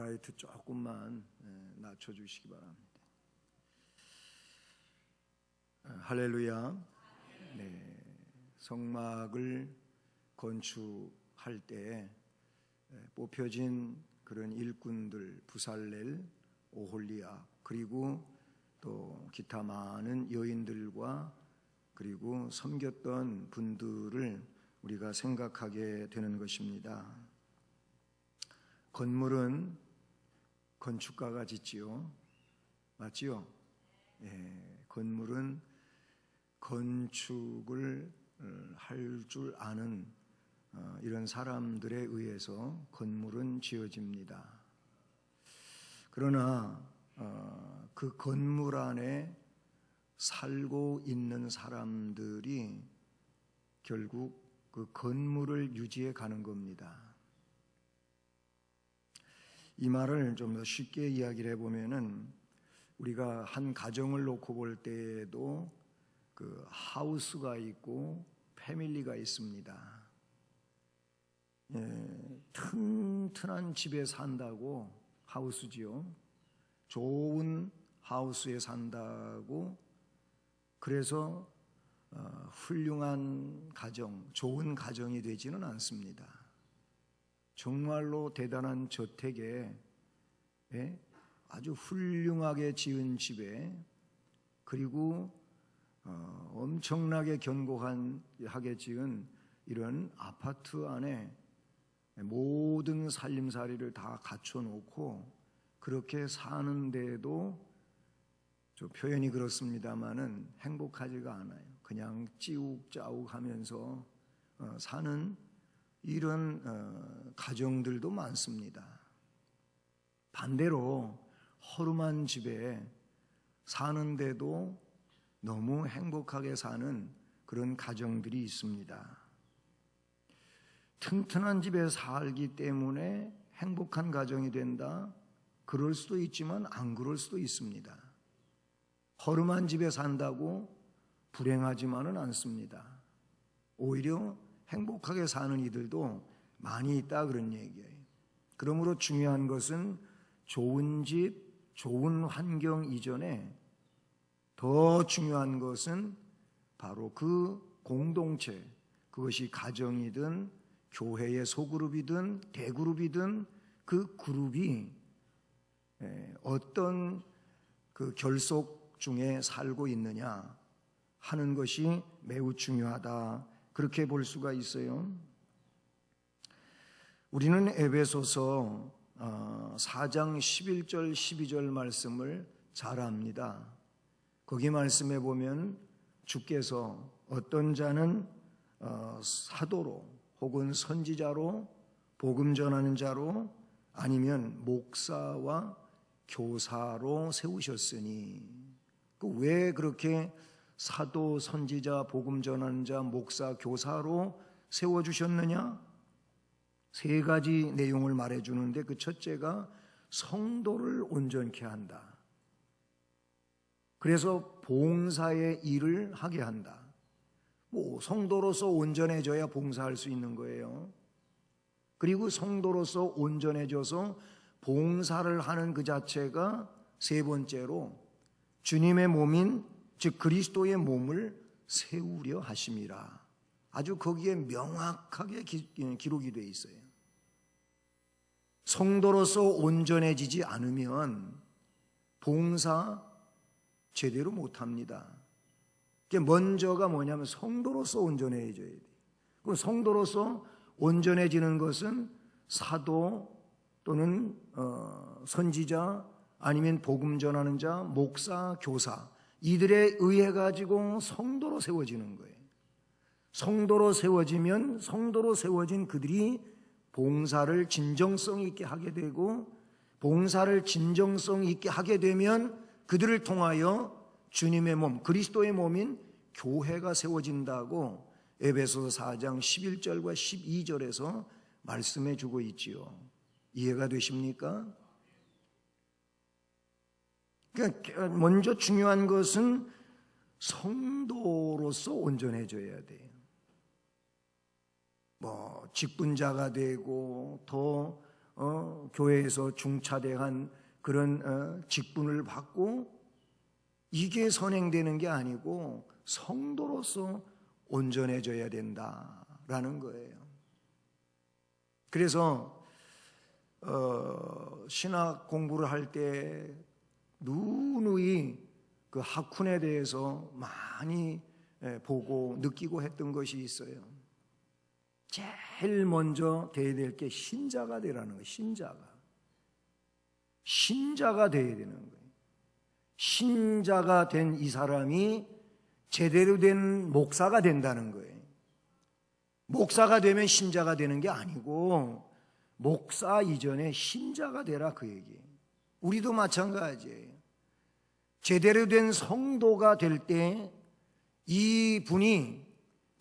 라이트 조금만 낮춰주시기 바랍니다. 할렐루야. 네, 성막을 건축할 때 뽑혀진 그런 일꾼들, 부살렐, 오홀리압, 그리고 또 기타 많은 여인들과 그리고 섬겼던 분들을 우리가 생각하게 되는 것입니다. 건물은 건축가가 짓지요. 맞지요? 건물은 건축을 할 줄 아는 이런 사람들에 의해서 건물은 지어집니다. 그러나 그 건물 안에 살고 있는 사람들이 결국 그 건물을 유지해 가는 겁니다. 이 말을 좀 더 쉽게 이야기를 해보면은 우리가 한 가정을 놓고 볼 때에도 그 하우스가 있고 패밀리가 있습니다. 튼튼한 집에 산다고 하우스지요. 좋은 하우스에 산다고 그래서 훌륭한 가정, 좋은 가정이 되지는 않습니다. 정말로 대단한 저택에 아주 훌륭하게 지은 집에 그리고 엄청나게 견고하게 지은 이런 아파트 안에 모든 살림살이를 다 갖춰놓고 그렇게 사는데도 좀 표현이 그렇습니다마는 행복하지가 않아요. 그냥 찌욱짜욱하면서 사는 이런 가정들도 많습니다. 반대로 허름한 집에 사는데도 너무 행복하게 사는 그런 가정들이 있습니다. 튼튼한 집에 살기 때문에 행복한 가정이 된다? 그럴 수도 있지만 안 그럴 수도 있습니다. 허름한 집에 산다고 불행하지만은 않습니다. 오히려 행복하게 사는 이들도 많이 있다 그런 얘기예요. 그러므로 중요한 것은 좋은 집, 좋은 환경 이전에 더 중요한 것은 바로 그 공동체, 그것이 가정이든 교회의 소그룹이든 대그룹이든 그 그룹이 어떤 그 결속 중에 살고 있느냐 하는 것이 매우 중요하다. 그렇게 볼 수가 있어요. 우리는 에베소서 4장 11절 12절 말씀을 잘 압니다. 거기 말씀에 보면 주께서 어떤 자는 사도로 혹은 선지자로 복음 전하는 자로 아니면 목사와 교사로 세우셨으니 왜 그렇게 사도, 선지자, 복음 전하는 자, 목사, 교사로 세워주셨느냐? 세 가지 내용을 말해주는데 그 첫째가 성도를 온전케 한다. 그래서 봉사의 일을 하게 한다. 성도로서 온전해져야 봉사할 수 있는 거예요. 그리고 성도로서 온전해져서 봉사를 하는 그 자체가 세 번째로 주님의 몸인 즉 그리스도의 몸을 세우려 하심이라. 아주 거기에 명확하게 기록이 되어 있어요. 성도로서 온전해지지 않으면 봉사 제대로 못합니다. 먼저가 뭐냐면 성도로서 온전해져야 돼요. 그럼 성도로서 온전해지는 것은 사도 또는 선지자 아니면 복음 전하는 자, 목사, 교사 이들에 의해 가지고 성도로 세워지는 거예요. 성도로 세워지면 성도로 세워진 그들이 봉사를 진정성 있게 하게 되고 봉사를 진정성 있게 하게 되면 그들을 통하여 주님의 몸, 그리스도의 몸인 교회가 세워진다고 에베소서 4장 11절과 12절에서 말씀해 주고 있지요. 이해가 되십니까? 그러니까 먼저 중요한 것은 성도로서 온전해져야 돼요. 직분자가 되고 더 교회에서 중차대한 그런 직분을 받고 이게 선행되는 게 아니고 성도로서 온전해져야 된다라는 거예요. 그래서 신학 공부를 할 때 누누이 그 학훈에 대해서 많이 보고 느끼고 했던 것이 있어요. 제일 먼저 돼야 될 게 신자가 되라는 거예요. 신자가 돼야 되는 거예요. 신자가 된 이 사람이 제대로 된 목사가 된다는 거예요. 목사가 되면 신자가 되는 게 아니고 목사 이전에 신자가 되라 그 얘기예요. 우리도 마찬가지예요. 제대로 된 성도가 될 때 이 분이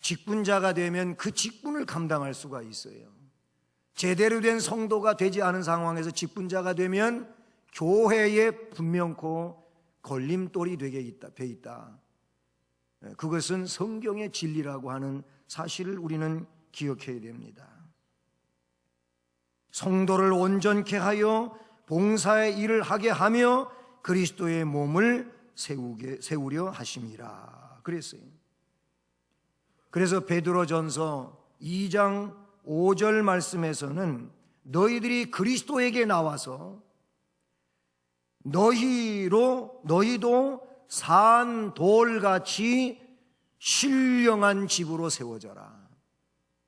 직분자가 되면 그 직분을 감당할 수가 있어요. 제대로 된 성도가 되지 않은 상황에서 직분자가 되면 교회에 분명코 걸림돌이 되게 돼 있다. 그것은 성경의 진리라고 하는 사실을 우리는 기억해야 됩니다. 성도를 온전케 하여 봉사의 일을 하게 하며 그리스도의 몸을 세우려 하심이라 그랬어요. 그래서 베드로전서 2장 5절 말씀에서는 너희들이 그리스도에게 나와서 너희도 산 돌같이 신령한 집으로 세워져라.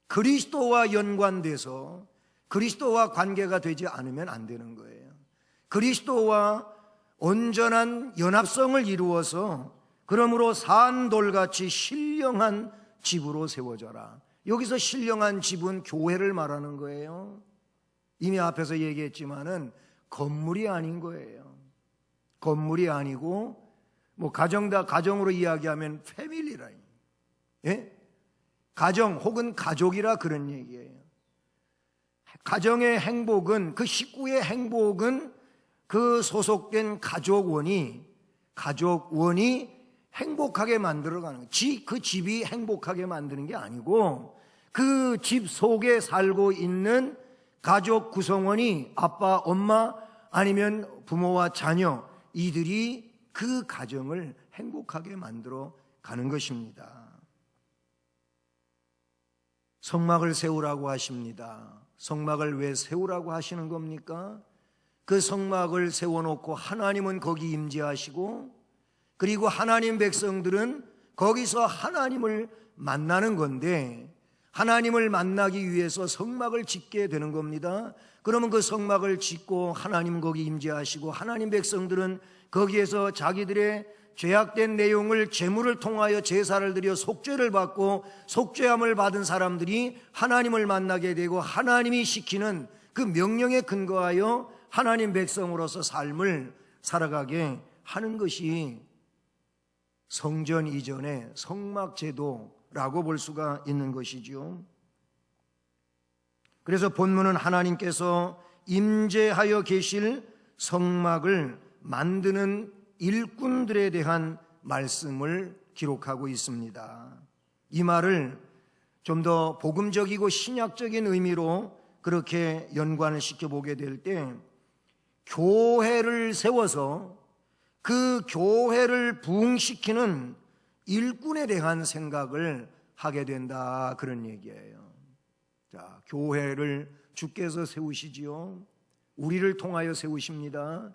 그리스도와 연관돼서 그리스도와 관계가 되지 않으면 안 되는 거예요. 그리스도와 온전한 연합성을 이루어서 그러므로 산 돌같이 신령한 집으로 세워져라. 여기서 신령한 집은 교회를 말하는 거예요. 이미 앞에서 얘기했지만은 건물이 아닌 거예요. 건물이 아니고 가정으로 이야기하면 패밀리라. 예? 가정 혹은 가족이라 그런 얘기예요. 가정의 행복은, 그 식구의 행복은 그 소속된 가족원이 행복하게 만들어가는 거예요. 그 집이 행복하게 만드는 게 아니고 그 집 속에 살고 있는 가족 구성원이 아빠, 엄마 아니면 부모와 자녀 이들이 그 가정을 행복하게 만들어 가는 것입니다. 성막을 세우라고 하십니다. 성막을 왜 세우라고 하시는 겁니까? 그 성막을 세워놓고 하나님은 거기 임재하시고 그리고 하나님 백성들은 거기서 하나님을 만나는 건데 하나님을 만나기 위해서 성막을 짓게 되는 겁니다. 그러면 그 성막을 짓고 하나님 거기 임재하시고 하나님 백성들은 거기에서 자기들의 죄악된 내용을 제물을 통하여 제사를 드려 속죄를 받고 속죄함을 받은 사람들이 하나님을 만나게 되고 하나님이 시키는 그 명령에 근거하여 하나님 백성으로서 삶을 살아가게 하는 것이 성전 이전의 성막 제도라고 볼 수가 있는 것이죠. 그래서 본문은 하나님께서 임재하여 계실 성막을 만드는 일꾼들에 대한 말씀을 기록하고 있습니다. 이 말을 좀 더 복음적이고 신약적인 의미로 그렇게 연관을 시켜보게 될 때 교회를 세워서 그 교회를 부흥시키는 일꾼에 대한 생각을 하게 된다 그런 얘기예요. 자, 교회를 주께서 세우시지요. 우리를 통하여 세우십니다.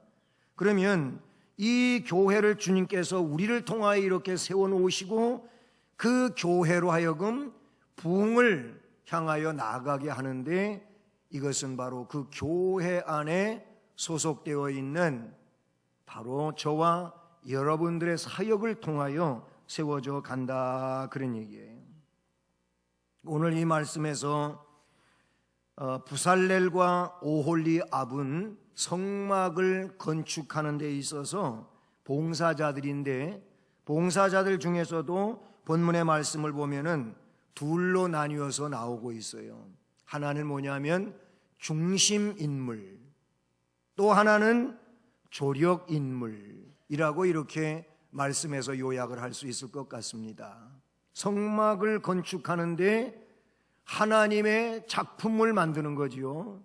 그러면 이 교회를 주님께서 우리를 통하여 이렇게 세워놓으시고 그 교회로 하여금 부흥을 향하여 나아가게 하는데 이것은 바로 그 교회 안에 소속되어 있는 바로 저와 여러분들의 사역을 통하여 세워져 간다 그런 얘기예요. 오늘 이 말씀에서 부살렐과 오홀리압은 성막을 건축하는 데 있어서 봉사자들인데 봉사자들 중에서도 본문의 말씀을 보면은 둘로 나뉘어서 나오고 있어요. 하나는 뭐냐면 중심인물, 또 하나는 조력인물이라고 이렇게 말씀에서 요약을 할 수 있을 것 같습니다. 성막을 건축하는데 하나님의 작품을 만드는 거지요.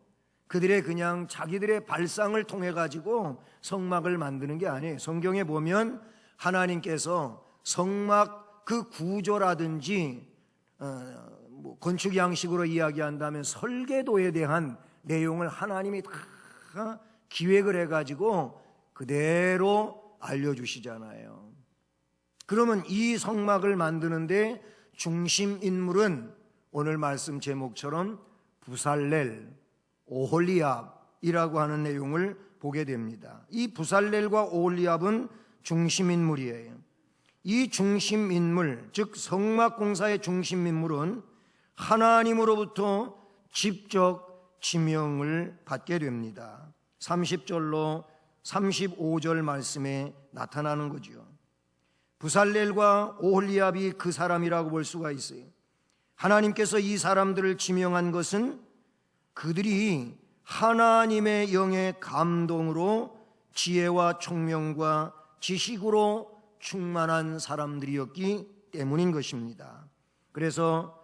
그들의 그냥 자기들의 발상을 통해 가지고 성막을 만드는 게 아니에요. 성경에 보면 하나님께서 성막 그 구조라든지 건축 양식으로 이야기한다면 설계도에 대한 내용을 하나님이 다 기획을 해가지고 그대로 알려주시잖아요. 그러면 이 성막을 만드는데 중심 인물은 오늘 말씀 제목처럼 부살렐, 오홀리압이라고 하는 내용을 보게 됩니다. 이 부살렐과 오홀리압은 중심 인물이에요. 이 중심 인물, 즉 성막 공사의 중심 인물은 하나님으로부터 직접 지명을 받게 됩니다. 30절로 35절 말씀에 나타나는 거죠. 부살렐과 오홀리압이 그 사람이라고 볼 수가 있어요. 하나님께서 이 사람들을 지명한 것은 그들이 하나님의 영의 감동으로 지혜와 총명과 지식으로 충만한 사람들이었기 때문인 것입니다. 그래서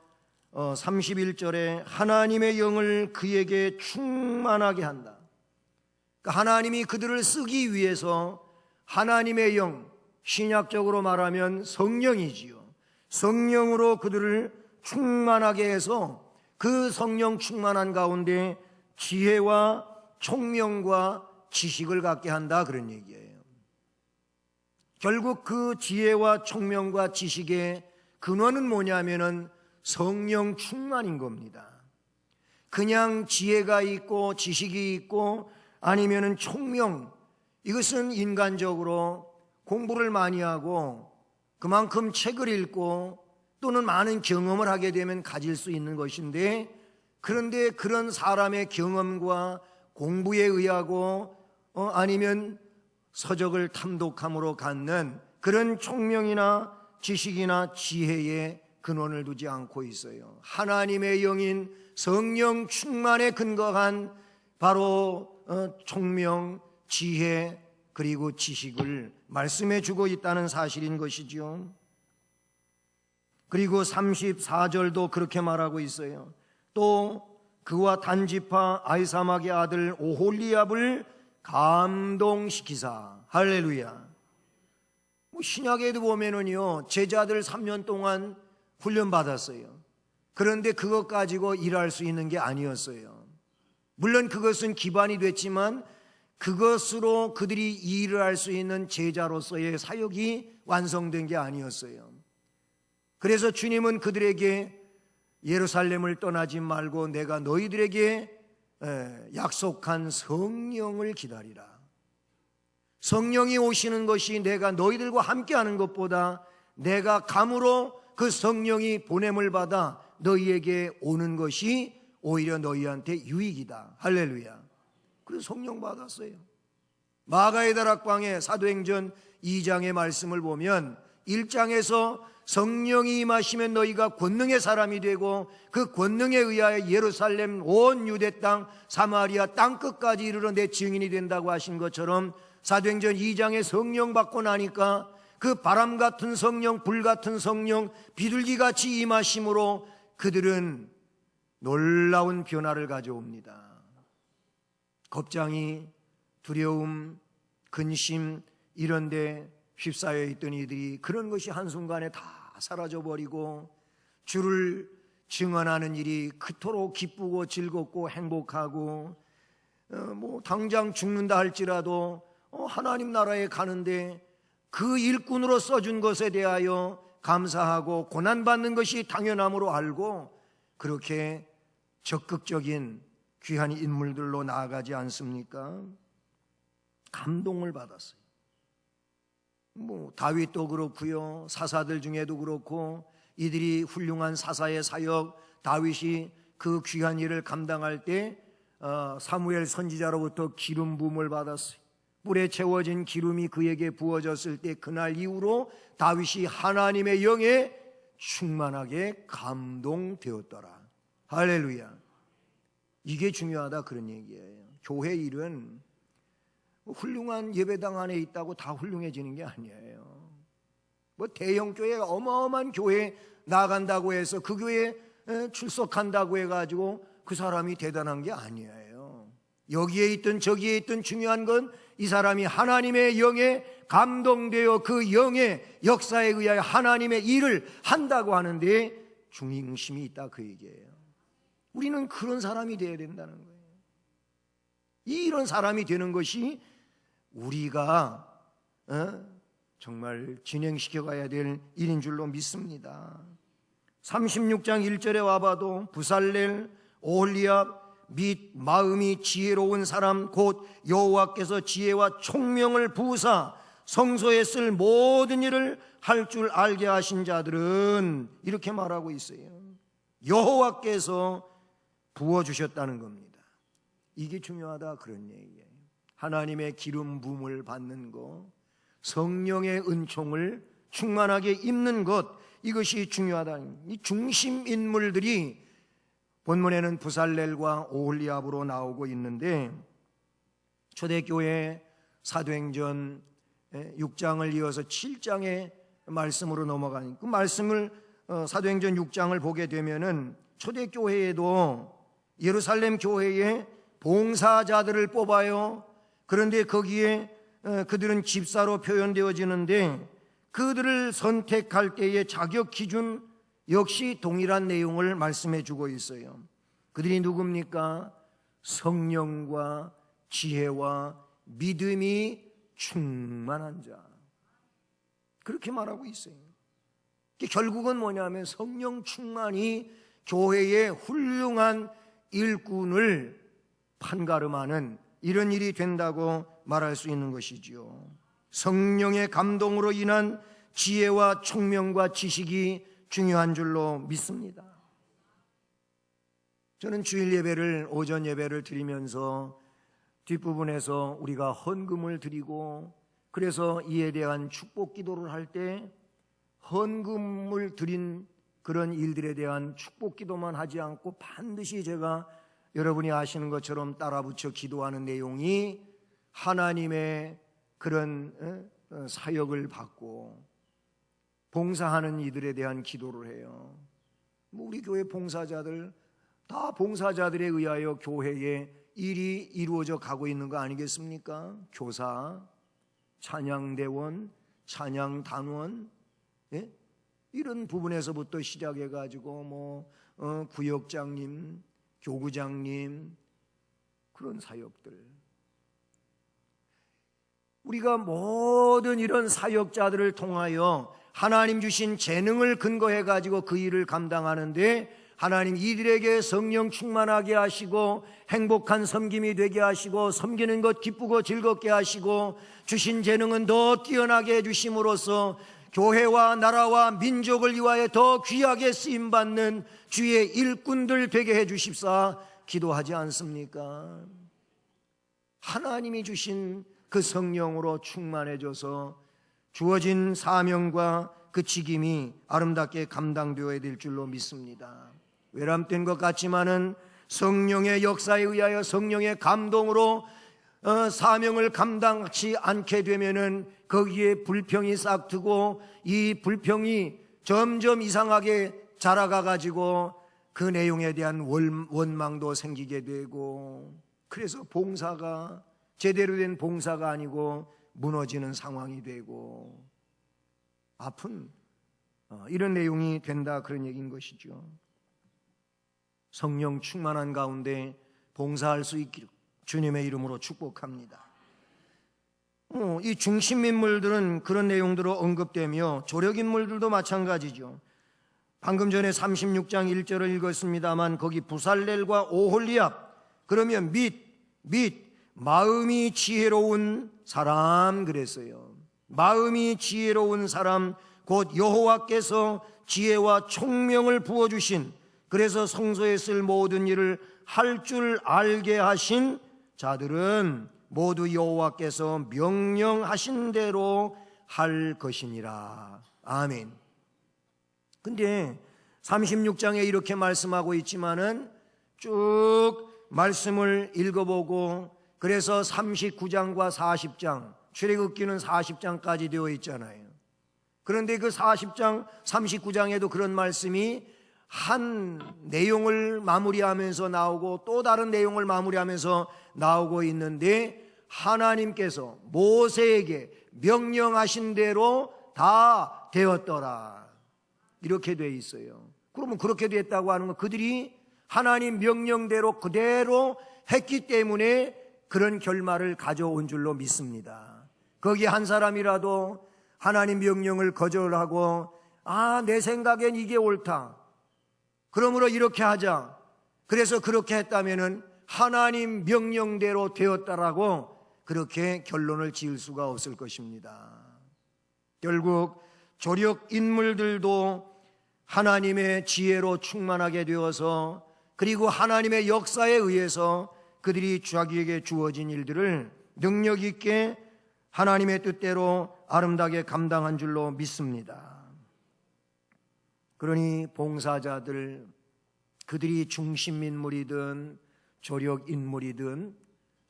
31절에 하나님의 영을 그에게 충만하게 한다. 그러니까 하나님이 그들을 쓰기 위해서 하나님의 영, 신약적으로 말하면 성령이지요. 성령으로 그들을 충만하게 해서 그 성령 충만한 가운데 지혜와 총명과 지식을 갖게 한다, 그런 얘기예요. 결국 그 지혜와 총명과 지식의 근원은 뭐냐면은 성령 충만인 겁니다. 그냥 지혜가 있고 지식이 있고 아니면은 총명, 이것은 인간적으로 공부를 많이 하고 그만큼 책을 읽고 또는 많은 경험을 하게 되면 가질 수 있는 것인데, 그런데 그런 사람의 경험과 공부에 의하고 아니면 서적을 탐독함으로 갖는 그런 총명이나 지식이나 지혜에 근원을 두지 않고 있어요. 하나님의 영인 성령 충만에 근거한 바로 총명, 지혜 그리고 지식을 말씀해 주고 있다는 사실인 것이죠. 그리고 34절도 그렇게 말하고 있어요. 또 그와 단지파 아히사막의 아들 오홀리압을 감동시키사. 할렐루야. 신약에도 보면은요, 제자들 3년 동안 훈련 받았어요. 그런데 그것 가지고 일할 수 있는 게 아니었어요. 물론 그것은 기반이 됐지만 그것으로 그들이 일을 할 수 있는 제자로서의 사역이 완성된 게 아니었어요. 그래서 주님은 그들에게 예루살렘을 떠나지 말고 내가 너희들에게 약속한 성령을 기다리라. 성령이 오시는 것이 내가 너희들과 함께하는 것보다 내가 감으로 그 성령이 보냄을 받아 너희에게 오는 것이 오히려 너희한테 유익이다. 할렐루야. 그래서 성령 받았어요. 마가의 다락방에 사도행전 2장의 말씀을 보면 1장에서 성령이 임하시면 너희가 권능의 사람이 되고 그 권능에 의하여 예루살렘 온 유대 땅 사마리아 땅끝까지 이르러 내 증인이 된다고 하신 것처럼 사도행전 2장에 성령 받고 나니까 그 바람 같은 성령, 불 같은 성령, 비둘기같이 임하심으로 그들은 놀라운 변화를 가져옵니다. 겁장이, 두려움, 근심 이런 데 휩싸여 있던 이들이 그런 것이 한순간에 다 사라져버리고 주를 증언하는 일이 그토록 기쁘고 즐겁고 행복하고 당장 죽는다 할지라도 하나님 나라에 가는데 그 일꾼으로 써준 것에 대하여 감사하고 고난받는 것이 당연함으로 알고 그렇게 적극적인 귀한 인물들로 나아가지 않습니까? 감동을 받았어요. 다윗도 그렇고요, 사사들 중에도 그렇고 이들이 훌륭한 사사의 사역, 다윗이 그 귀한 일을 감당할 때 사무엘 선지자로부터 기름 부음을 받았어요. 뿔에 채워진 기름이 그에게 부어졌을 때 그날 이후로 다윗이 하나님의 영에 충만하게 감동되었더라. 할렐루야. 이게 중요하다, 그런 얘기예요. 교회 일은 훌륭한 예배당 안에 있다고 다 훌륭해지는 게 아니에요. 대형 교회가 어마어마한 교회에 나간다고 해서 그 교회에 출석한다고 해가지고 그 사람이 대단한 게 아니에요. 여기에 있든 저기에 있든 중요한 건 이 사람이 하나님의 영에 감동되어 그 영의 역사에 의하여 하나님의 일을 한다고 하는데 중심이 있다, 그 얘기예요. 우리는 그런 사람이 되어야 된다는 거예요. 이런 사람이 되는 것이 우리가 정말 진행시켜 가야 될 일인 줄로 믿습니다. 36장 1절에 와봐도 부살렐, 오홀리압 및 마음이 지혜로운 사람 곧 여호와께서 지혜와 총명을 부으사 성소에 쓸 모든 일을 할 줄 알게 하신 자들은, 이렇게 말하고 있어요. 여호와께서 부어주셨다는 겁니다. 이게 중요하다, 그런 얘기예요. 하나님의 기름 부음을 받는 것, 성령의 은총을 충만하게 입는 것, 이것이 중요하다는, 이 중심 인물들이 본문에는 부살렐과 오홀리압으로 나오고 있는데, 초대교회 사도행전 6장을 이어서 7장의 말씀으로 넘어가니, 그 말씀을 사도행전 6장을 보게 되면은 초대교회에도 예루살렘 교회에 봉사자들을 뽑아요. 그런데 거기에 그들은 집사로 표현되어지는데, 그들을 선택할 때의 자격 기준 역시 동일한 내용을 말씀해 주고 있어요. 그들이 누굽니까? 성령과 지혜와 믿음이 충만한 자, 그렇게 말하고 있어요. 결국은 뭐냐면 성령 충만이 교회의 훌륭한 일꾼을 판가름하는 이런 일이 된다고 말할 수 있는 것이지요. 성령의 감동으로 인한 지혜와 총명과 지식이 중요한 줄로 믿습니다. 저는 주일 예배를, 오전 예배를 드리면서 뒷부분에서 우리가 헌금을 드리고, 그래서 이에 대한 축복 기도를 할 때 헌금을 드린 그런 일들에 대한 축복 기도만 하지 않고 반드시 제가 여러분이 아시는 것처럼 따라 붙여 기도하는 내용이 하나님의 그런 사역을 받고 봉사하는 이들에 대한 기도를 해요. 우리 교회 봉사자들 다 봉사자들에 의하여 교회에 일이 이루어져 가고 있는 거 아니겠습니까? 교사, 찬양대원, 찬양단원, 예? 이런 부분에서부터 시작해가지고 구역장님, 교구장님, 그런 사역들, 우리가 모든 이런 사역자들을 통하여 하나님 주신 재능을 근거해가지고 그 일을 감당하는데, 하나님 이들에게 성령 충만하게 하시고 행복한 섬김이 되게 하시고 섬기는 것 기쁘고 즐겁게 하시고 주신 재능은 더 뛰어나게 해주심으로써 교회와 나라와 민족을 위하여 더 귀하게 쓰임받는 주의 일꾼들 되게 해주십사 기도하지 않습니까? 하나님이 주신 그 성령으로 충만해져서 주어진 사명과 그 직임이 아름답게 감당되어야 될 줄로 믿습니다. 외람된 것 같지만은 성령의 역사에 의하여 성령의 감동으로 사명을 감당치 않게 되면은 거기에 불평이 싹트고 이 불평이 점점 이상하게 자라가 가지고 그 내용에 대한 원망도 생기게 되고, 그래서 봉사가 제대로 된 봉사가 아니고 무너지는 상황이 되고 아픈 이런 내용이 된다, 그런 얘기인 것이죠. 성령 충만한 가운데 봉사할 수 있기를 주님의 이름으로 축복합니다. 이 중심인물들은 그런 내용들로 언급되며 조력인물들도 마찬가지죠. 방금 전에 36장 1절을 읽었습니다만 거기 부살렐과 오홀리압, 그러면 및 마음이 지혜로운 사람 그랬어요. 마음이 지혜로운 사람 곧 여호와께서 지혜와 총명을 부어주신, 그래서 성소에 쓸 모든 일을 할 줄 알게 하신 자들은 모두 여호와께서 명령하신 대로 할 것이니라. 아멘. 근데 36장에 이렇게 말씀하고 있지만은 쭉 말씀을 읽어보고, 그래서 39장과 40장, 출애굽기는 40장까지 되어 있잖아요. 그런데 그 40장, 39장에도 그런 말씀이 한 내용을 마무리하면서 나오고 또 다른 내용을 마무리하면서 나오고 있는데, 하나님께서 모세에게 명령하신 대로 다 되었더라, 이렇게 돼 있어요. 그러면 그렇게 됐다고 하는 건 그들이 하나님 명령대로 그대로 했기 때문에 그런 결말을 가져온 줄로 믿습니다. 거기 한 사람이라도 하나님 명령을 거절하고, 내 생각엔 이게 옳다, 그러므로 이렇게 하자, 그래서 그렇게 했다면은 하나님 명령대로 되었다라고 그렇게 결론을 지을 수가 없을 것입니다. 결국 조력 인물들도 하나님의 지혜로 충만하게 되어서, 그리고 하나님의 역사에 의해서 그들이 자기에게 주어진 일들을 능력 있게 하나님의 뜻대로 아름답게 감당한 줄로 믿습니다. 그러니 봉사자들, 그들이 중심 인물이든 조력 인물이든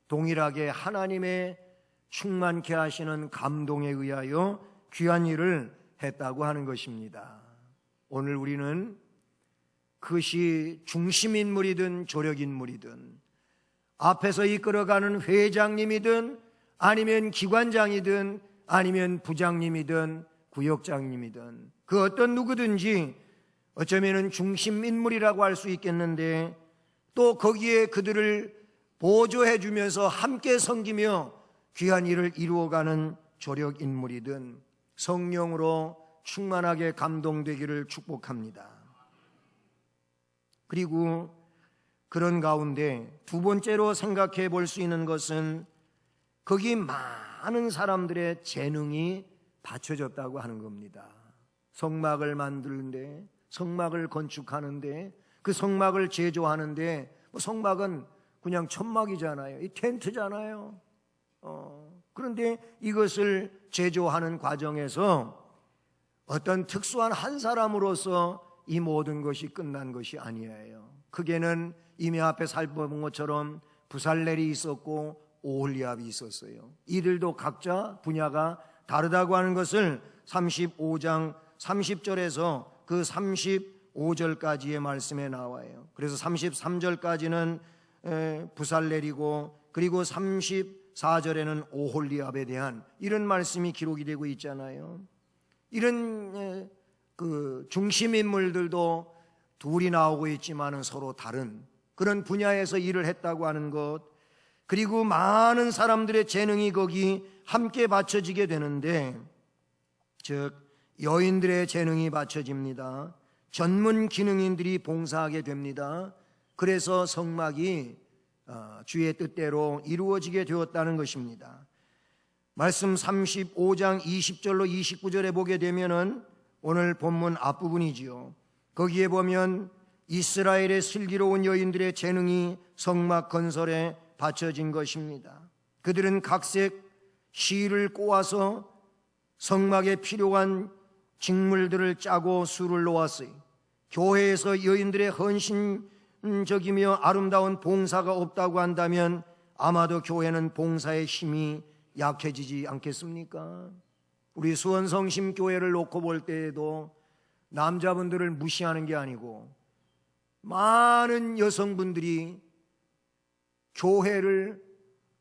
동일하게 하나님의 충만케 하시는 감동에 의하여 귀한 일을 했다고 하는 것입니다. 오늘 우리는 그것이 중심 인물이든 조력 인물이든, 앞에서 이끌어가는 회장님이든 아니면 기관장이든 아니면 부장님이든 구역장님이든 그 어떤 누구든지 어쩌면 중심 인물이라고 할 수 있겠는데, 또 거기에 그들을 보조해 주면서 함께 섬기며 귀한 일을 이루어가는 조력 인물이든 성령으로 충만하게 감동되기를 축복합니다. 그리고 그런 가운데 두 번째로 생각해 볼 수 있는 것은 거기 많은 사람들의 재능이 받쳐졌다고 하는 겁니다. 성막을 만드는데, 성막을 건축하는데, 그 성막을 제조하는데, 성막은 그냥 천막이잖아요. 이 텐트잖아요. 그런데 이것을 제조하는 과정에서 어떤 특수한 한 사람으로서 이 모든 것이 끝난 것이 아니에요. 크게는 이미 앞에 살펴본 것처럼 부살렐이 있었고 오홀리압이 있었어요. 이들도 각자 분야가 다르다고 하는 것을 35장 30절에서 그 35절까지의 말씀에 나와요. 그래서 33절까지는 부살렐이고, 그리고 34절에는 오홀리압에 대한 이런 말씀이 기록이 되고 있잖아요. 이런 그 중심 인물들도 둘이 나오고 있지만은 서로 다른 그런 분야에서 일을 했다고 하는 것, 그리고 많은 사람들의 재능이 거기 함께 받쳐지게 되는데, 즉 여인들의 재능이 받쳐집니다. 전문 기능인들이 봉사하게 됩니다. 그래서 성막이 주의 뜻대로 이루어지게 되었다는 것입니다. 말씀 35장 20절로 29절에 보게 되면은 오늘 본문 앞부분이지요. 거기에 보면 이스라엘의 슬기로운 여인들의 재능이 성막 건설에 바쳐진 것입니다. 그들은 각색 실을 꼬아서 성막에 필요한 직물들을 짜고 수를 놓았어요. 교회에서 여인들의 헌신적이며 아름다운 봉사가 없다고 한다면 아마도 교회는 봉사의 힘이 약해지지 않겠습니까? 우리 수원성심교회를 놓고 볼 때에도 남자분들을 무시하는 게 아니고 많은 여성분들이 교회를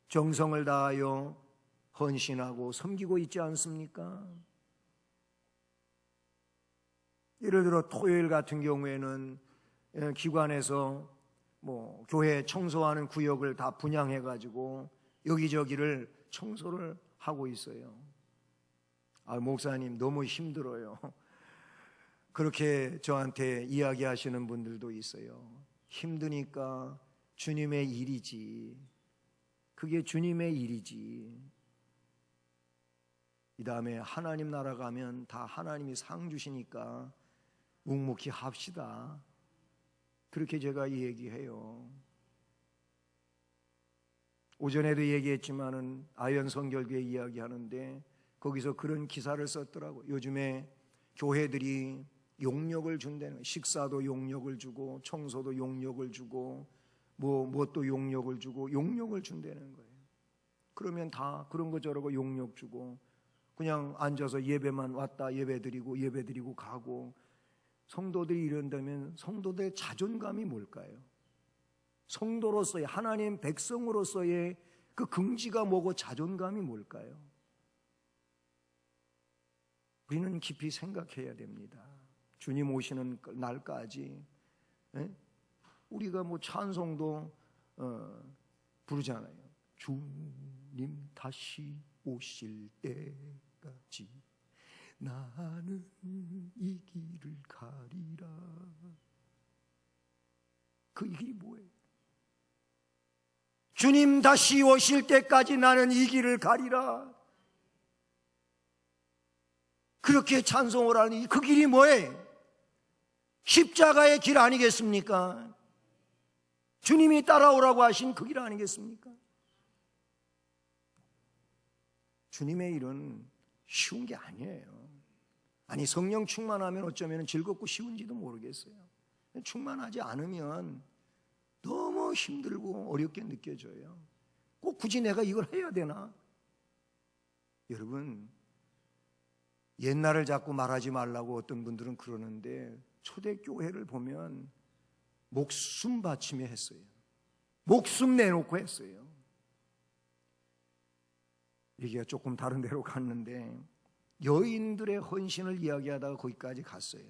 정성을 다하여 헌신하고 섬기고 있지 않습니까? 예를 들어 토요일 같은 경우에는 기관에서 교회 청소하는 구역을 다 분양해 가지고 여기저기를 청소를 하고 있어요. 목사님 너무 힘들어요. 그렇게 저한테 이야기하시는 분들도 있어요. 힘드니까 주님의 일이지. 그게 주님의 일이지. 이 다음에 하나님 나라 가면 다 하나님이 상 주시니까 묵묵히 합시다. 그렇게 제가 얘기해요. 오전에도 얘기했지만은 아현 성결교회 이야기하는데 거기서 그런 기사를 썼더라고. 요즘에 교회들이 용역을 준다는 거예요. 식사도 용역을 주고 청소도 용역을 주고 또 용역을 주고 용역을 준다는 거예요. 그러면 다 그런 거 저러고 용역 주고 그냥 앉아서 예배만 왔다 예배 드리고 가고, 성도들이 이런다면 성도들의 자존감이 뭘까요? 성도로서의, 하나님 백성으로서의 그 긍지가 뭐고 자존감이 뭘까요? 우리는 깊이 생각해야 됩니다. 주님 오시는 날까지 우리가 뭐 찬송도 부르잖아요. 주님 다시 오실 때까지 나는 이 길을 가리라. 그 이 길이 뭐예요? 주님 다시 오실 때까지 나는 이 길을 가리라. 그렇게 찬송을 하니 그 길이 뭐예요? 십자가의 길 아니겠습니까? 주님이 따라오라고 하신 그 길 아니겠습니까? 주님의 일은 쉬운 게 아니에요. 아니, 성령 충만하면 어쩌면 즐겁고 쉬운지도 모르겠어요. 충만하지 않으면 너무 힘들고 어렵게 느껴져요. 꼭 굳이 내가 이걸 해야 되나? 여러분, 옛날을 자꾸 말하지 말라고 어떤 분들은 그러는데 초대교회를 보면 목숨 바치며 했어요. 목숨 내놓고 했어요. 얘기가 조금 다른 데로 갔는데 여인들의 헌신을 이야기하다가 거기까지 갔어요.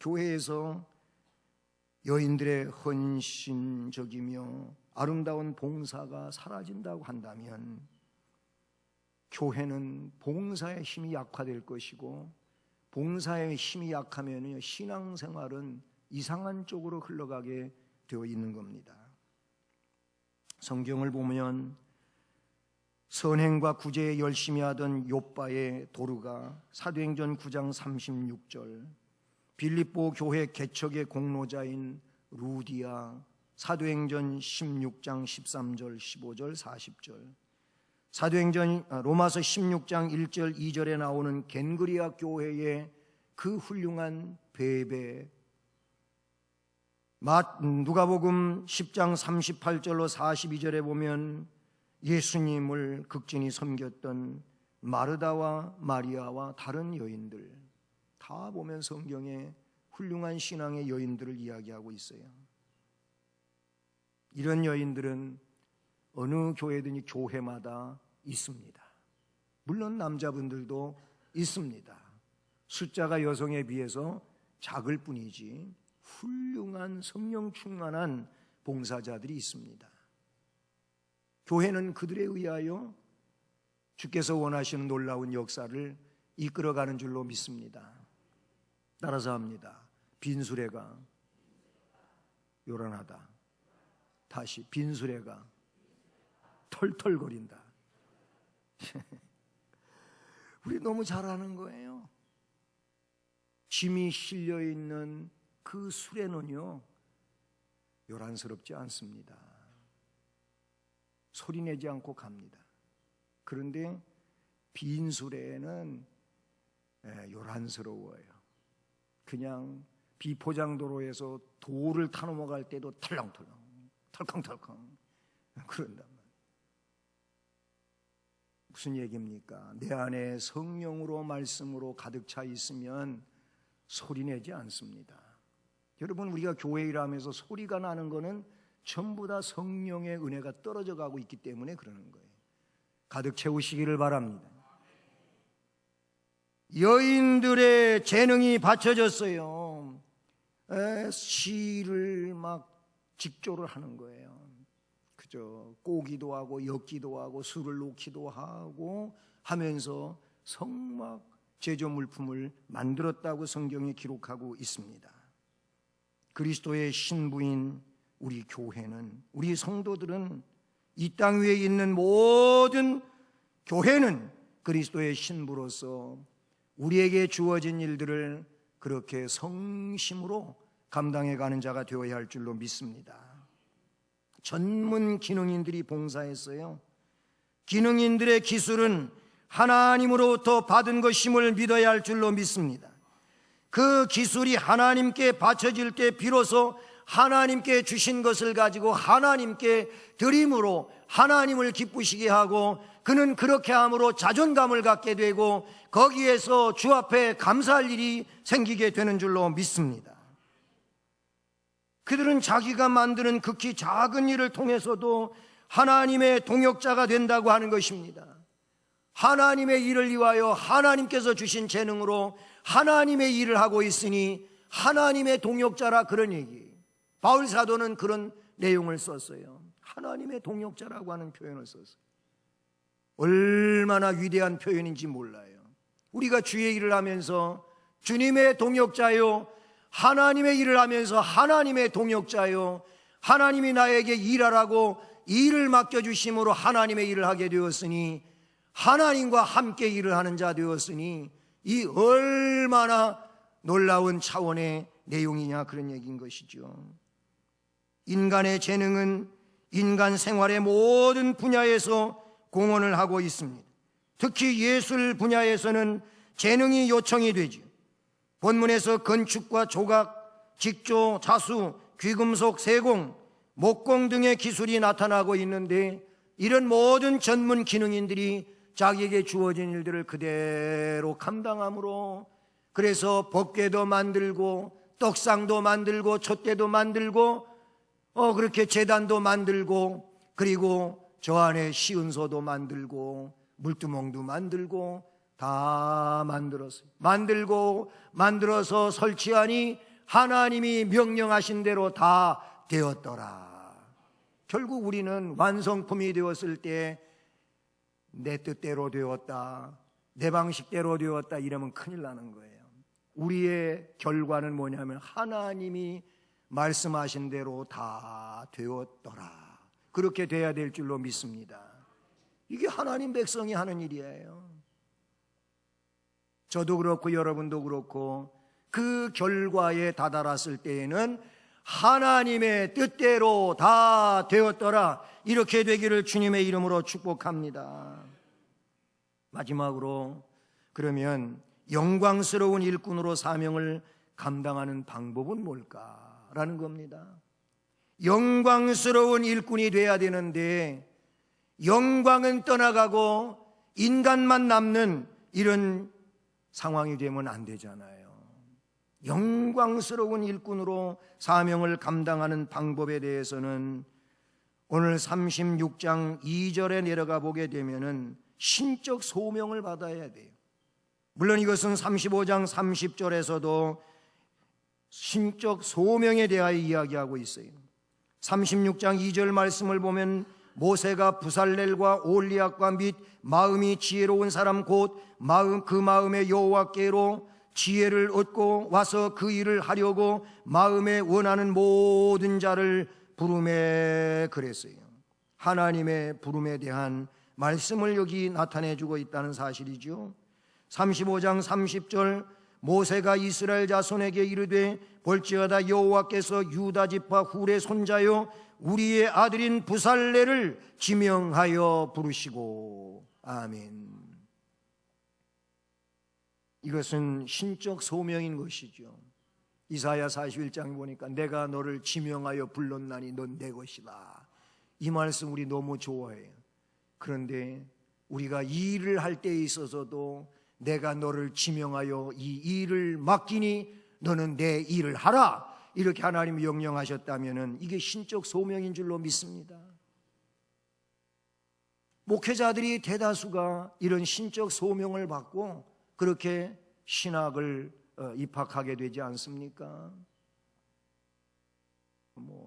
교회에서 여인들의 헌신적이며 아름다운 봉사가 사라진다고 한다면 교회는 봉사의 힘이 약화될 것이고, 봉사의 힘이 약하면 신앙생활은 이상한 쪽으로 흘러가게 되어 있는 겁니다. 성경을 보면 선행과 구제에 열심히 하던 욥바의 도르가 사도행전 9장 36절, 빌립보 교회 개척의 공로자인 루디아 사도행전 16장 13절 15절 40절, 사도행전 로마서 16장 1절 2절에 나오는 겐그리아 교회의 그 훌륭한 베베, 누가복음 10장 38절로 42절에 보면 예수님을 극진히 섬겼던 마르다와 마리아와 다른 여인들, 다 보면 성경에 훌륭한 신앙의 여인들을 이야기하고 있어요. 이런 여인들은 어느 교회든지 교회마다 있습니다. 물론 남자분들도 있습니다. 숫자가 여성에 비해서 작을 뿐이지 훌륭한 성령 충만한 봉사자들이 있습니다. 교회는 그들에 의하여 주께서 원하시는 놀라운 역사를 이끌어가는 줄로 믿습니다. 따라서 합니다. 빈수레가 요란하다. 다시, 빈수레가 털털거린다. 우리 너무 잘하는 거예요. 짐이 실려있는 그 수레는요 요란스럽지 않습니다. 소리내지 않고 갑니다. 그런데 빈수레는 요란스러워요. 그냥 비포장도로에서 돌을 타 넘어갈 때도 털렁털렁 털컹털컹 그런단 말이에요. 무슨 얘기입니까? 내 안에 성령으로 말씀으로 가득 차 있으면 소리내지 않습니다. 여러분, 우리가 교회 일하면서 소리가 나는 거는 전부 다 성령의 은혜가 떨어져 가고 있기 때문에 그러는 거예요. 가득 채우시기를 바랍니다. 여인들의 재능이 받쳐졌어요. 시를 막 직조를 하는 거예요. 그저 꼬기도 하고 엮기도 하고 술을 놓기도 하고 하면서 성막 제조 물품을 만들었다고 성경에 기록하고 있습니다. 그리스도의 신부인 우리 교회는, 우리 성도들은, 이 땅 위에 있는 모든 교회는 그리스도의 신부로서 우리에게 주어진 일들을 그렇게 성심으로 감당해가는 자가 되어야 할 줄로 믿습니다. 전문 기능인들이 봉사했어요. 기능인들의 기술은 하나님으로부터 받은 것임을 믿어야 할 줄로 믿습니다. 그 기술이 하나님께 바쳐질 때 비로소 하나님께 주신 것을 가지고 하나님께 드림으로 하나님을 기쁘시게 하고 그는 그렇게 함으로 자존감을 갖게 되고 거기에서 주 앞에 감사할 일이 생기게 되는 줄로 믿습니다. 그들은 자기가 만드는 극히 작은 일을 통해서도 하나님의 동역자가 된다고 하는 것입니다. 하나님의 일을 위하여 하나님께서 주신 재능으로 하나님의 일을 하고 있으니 하나님의 동역자라, 그런 얘기. 바울 사도는 그런 내용을 썼어요. 하나님의 동역자라고 하는 표현을 썼어요. 얼마나 위대한 표현인지 몰라요. 우리가 주의 일을 하면서 주님의 동역자요, 하나님의 일을 하면서 하나님의 동역자요, 하나님이 나에게 일하라고 일을 맡겨주심으로 하나님의 일을 하게 되었으니 하나님과 함께 일을 하는 자 되었으니 이 얼마나 놀라운 차원의 내용이냐, 그런 얘기인 것이죠. 인간의 재능은 인간 생활의 모든 분야에서 공헌을 하고 있습니다. 특히 예술 분야에서는 재능이 요청이 되죠. 본문에서 건축과 조각, 직조, 자수, 귀금속, 세공, 목공 등의 기술이 나타나고 있는데 이런 모든 전문 기능인들이 자기에게 주어진 일들을 그대로 감당함으로, 그래서 법궤도 만들고 떡상도 만들고 촛대도 만들고 그렇게 제단도 만들고, 그리고 저 안에 시은소도 만들고 물두멍도 만들고 다 만들었어요. 만들어서 설치하니 하나님이 명령하신 대로 다 되었더라. 결국 우리는 완성품이 되었을 때 내 뜻대로 되었다, 내 방식대로 되었다 이러면 큰일 나는 거예요. 우리의 결과는 뭐냐면 하나님이 말씀하신 대로 다 되었더라. 그렇게 돼야 될 줄로 믿습니다. 이게 하나님 백성이 하는 일이에요. 저도 그렇고 여러분도 그렇고 그 결과에 다다랐을 때에는 하나님의 뜻대로 다 되었더라, 이렇게 되기를 주님의 이름으로 축복합니다. 마지막으로, 그러면 영광스러운 일꾼으로 사명을 감당하는 방법은 뭘까라는 겁니다. 영광스러운 일꾼이 돼야 되는데 영광은 떠나가고 인간만 남는 이런 상황이 되면 안 되잖아요. 영광스러운 일꾼으로 사명을 감당하는 방법에 대해서는 오늘 36장 2절에 내려가 보게 되면은 신적 소명을 받아야 돼요. 물론 이것은 35장 30절에서도 신적 소명에 대하여 이야기하고 있어요. 36장 2절 말씀을 보면 모세가 부살렐과 올리압과 및 마음이 지혜로운 사람 곧 그 마음의 여호와께로 지혜를 얻고 와서 그 일을 하려고 마음에 원하는 모든 자를 부르매 그랬어요. 하나님의 부름에 대한 말씀을 여기 나타내주고 있다는 사실이죠. 35장 30절 모세가 이스라엘 자손에게 이르되 볼지어다 여호와께서 유다 지파 훌의 손자요 우리의 아들인 부살레를 지명하여 부르시고. 아멘. 이것은 신적 소명인 것이죠. 이사야 41장 보니까 내가 너를 지명하여 불렀나니 넌 내 것이다. 이 말씀 우리 너무 좋아해요. 그런데 우리가 이 일을 할 때에 있어서도 내가 너를 지명하여 이 일을 맡기니 너는 내 일을 하라, 이렇게 하나님이 명령하셨다면 이게 신적 소명인 줄로 믿습니다. 목회자들이 대다수가 이런 신적 소명을 받고 그렇게 신학을 입학하게 되지 않습니까?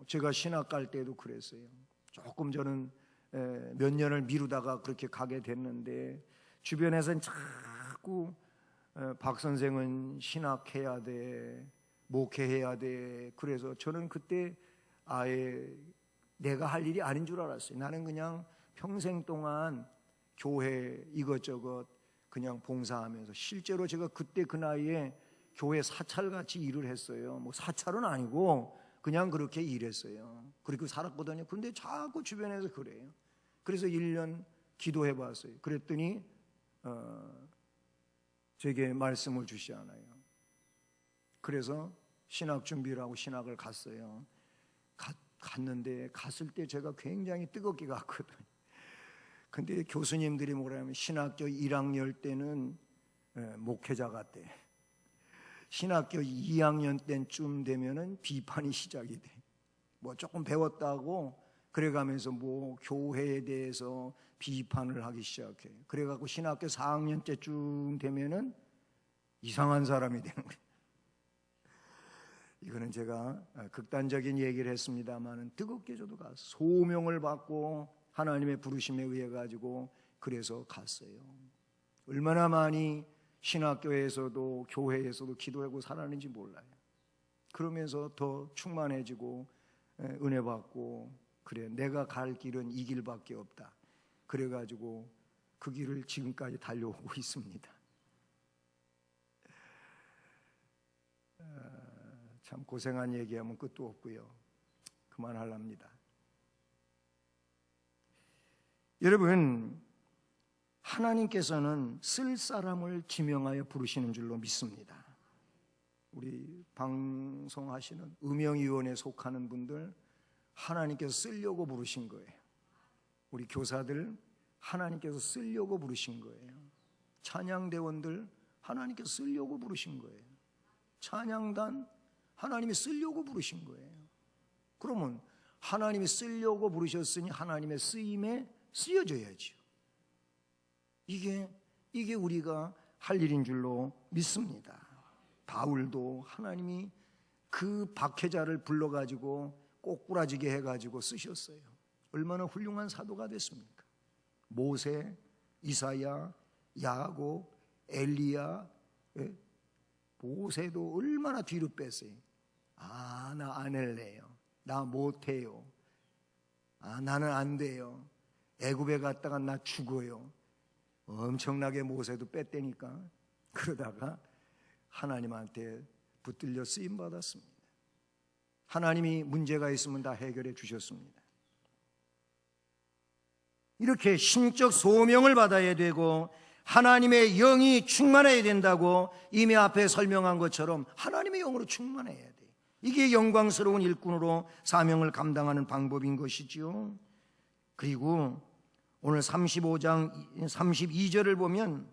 제가 신학 갈 때도 그랬어요. 조금 저는 몇 년을 미루다가 그렇게 가게 됐는데 주변에서는 자꾸 박 선생은 신학해야 돼, 목회해야 돼. 그래서 저는 그때 아예 내가 할 일이 아닌 줄 알았어요. 나는 그냥 평생 동안 교회 이것저것 그냥 봉사하면서, 실제로 제가 그때 그 나이에 교회 사찰같이 일을 했어요. 사찰은 아니고 그냥 그렇게 일했어요. 그리고 살았거든요. 근데 자꾸 주변에서 그래요. 그래서 1년 기도해 봤어요. 그랬더니 제게 말씀을 주시잖아요. 그래서 신학 준비를 하고 신학을 갔어요. 갔는데 갔을 때 제가 굉장히 뜨겁게 갔거든요. 근데 교수님들이 뭐라면 신학교 1학년 때는 목회자 같대. 신학교 2학년 때쯤 되면은 비판이 시작이 돼. 뭐 조금 배웠다고 그래가면서 뭐 교회에 대해서 비판을 하기 시작해. 그래갖고 신학교 4학년 때쯤 되면은 이상한 사람이 되는 거예요. 이거는 제가 극단적인 얘기를 했습니다만은 뜨겁게 저도 갔어요. 소명을 받고 하나님의 부르심에 의해 가지고 그래서 갔어요. 얼마나 많이 신학교에서도 교회에서도 기도하고 살았는지 몰라요. 그러면서 더 충만해지고 은혜 받고, 그래 내가 갈 길은 이 길밖에 없다. 그래가지고 그 길을 지금까지 달려오고 있습니다. 참 고생한 얘기하면 끝도 없고요. 그만하랍니다. 여러분, 하나님께서는 쓸 사람을 지명하여 부르시는 줄로 믿습니다. 우리 방송하시는 음영위원회에 속하는 분들 하나님께서 쓰려고 부르신 거예요. 우리 교사들 하나님께서 쓰려고 부르신 거예요. 찬양대원들 하나님께서 쓰려고 부르신 거예요. 찬양단 하나님이 쓰려고 부르신 거예요. 그러면 하나님이 쓰려고 부르셨으니 하나님의 쓰임에 쓰여져야죠. 이게 우리가 할 일인 줄로 믿습니다. 바울도 하나님이 그 박해자를 불러가지고 꼬꾸라지게 해가지고 쓰셨어요. 얼마나 훌륭한 사도가 됐습니까? 모세, 이사야, 야곱, 엘리야, 모세도 얼마나 뒤로 뺐어요. 나 안 할래요. 나 못해요. 나는 안 돼요. 애굽에 갔다가 나 죽어요. 엄청나게 모세도 뺐다니까. 그러다가 하나님한테 붙들려 쓰임 받았습니다. 하나님이 문제가 있으면 다 해결해 주셨습니다. 이렇게 신적 소명을 받아야 되고 하나님의 영이 충만해야 된다고 이미 앞에 설명한 것처럼 하나님의 영으로 충만해야 돼. 이게 영광스러운 일꾼으로 사명을 감당하는 방법인 것이지요. 그리고 오늘 35장 32절을 보면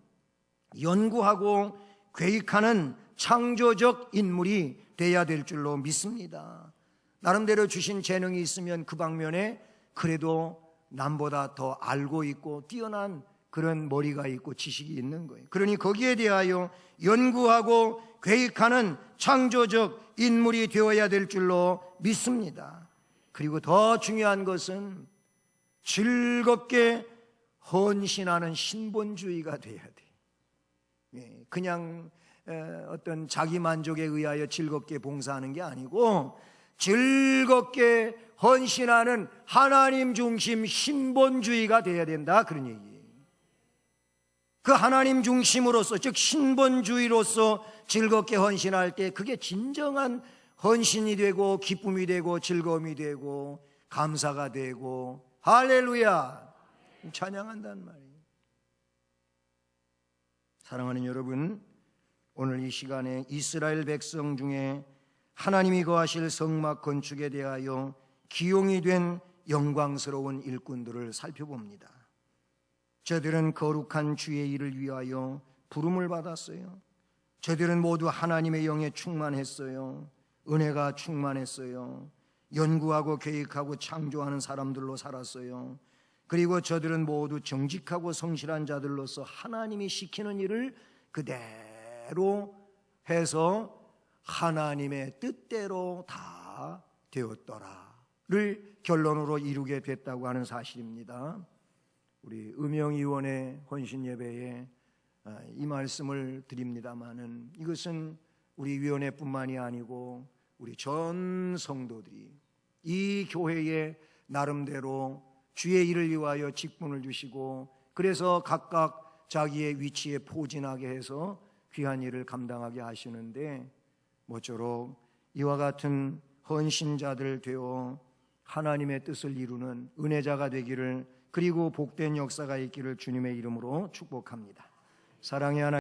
연구하고 계획하는 창조적 인물이 돼야 될 줄로 믿습니다. 나름대로 주신 재능이 있으면 그 방면에 그래도 남보다 더 알고 있고 뛰어난 그런 머리가 있고 지식이 있는 거예요. 그러니 거기에 대하여 연구하고 계획하는 창조적 인물이 되어야 될 줄로 믿습니다. 그리고 더 중요한 것은 즐겁게 헌신하는 신본주의가 돼야 돼. 그냥 어떤 자기 만족에 의하여 즐겁게 봉사하는 게 아니고 즐겁게 헌신하는 하나님 중심 신본주의가 돼야 된다, 그런 얘기예요. 그 하나님 중심으로서, 즉 신본주의로서 즐겁게 헌신할 때 그게 진정한 헌신이 되고 기쁨이 되고 즐거움이 되고 감사가 되고 할렐루야 찬양한다는 말이에요. 사랑하는 여러분, 오늘 이 시간에 이스라엘 백성 중에 하나님이 거하실 성막 건축에 대하여 기용이 된 영광스러운 일꾼들을 살펴봅니다. 저들은 거룩한 주의 일을 위하여 부름을 받았어요. 저들은 모두 하나님의 영에 충만했어요. 은혜가 충만했어요. 연구하고 계획하고 창조하는 사람들로 살았어요. 그리고 저들은 모두 정직하고 성실한 자들로서 하나님이 시키는 일을 그대로 해서 하나님의 뜻대로 다 되었더라를 결론으로 이루게 됐다고 하는 사실입니다. 우리 음영위원회 헌신예배에 이 말씀을 드립니다마는 이것은 우리 위원회뿐만이 아니고 우리 전 성도들이 이 교회에 나름대로 주의 일을 위하여 직분을 주시고 그래서 각각 자기의 위치에 포진하게 해서 귀한 일을 감당하게 하시는데 모쪼록 이와 같은 헌신자들 되어 하나님의 뜻을 이루는 은혜자가 되기를, 그리고 복된 역사가 있기를 주님의 이름으로 축복합니다. 사랑의 하나님,